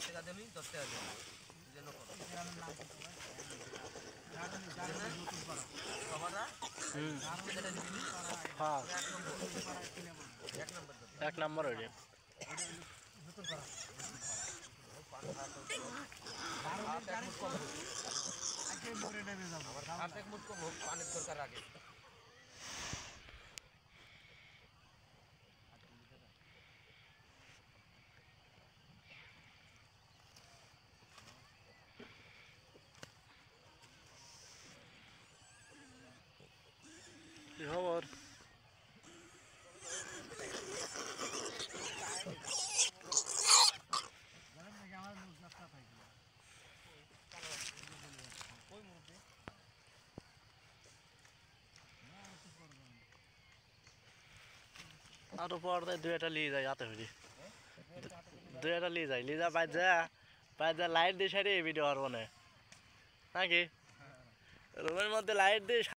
টাকা দেবি 10 টাকা দেবি যেন করো সবারা যেটা দিবি হ্যাঁ এক নম্বর এক নম্বর হইছে নতুন করা হাত এক মুঠ কম হোক পানির দরকার আগে কি খবর আর পরে দুই একটা লিয়ে যায় হাতে ফিরি দুই একটা লিয়ে যায় লিয়ে যা বাইর যা লাইট দিয়ে সাইডে ভিডিও করবো না নাকি রুমের মধ্যে লাইট দিয়ে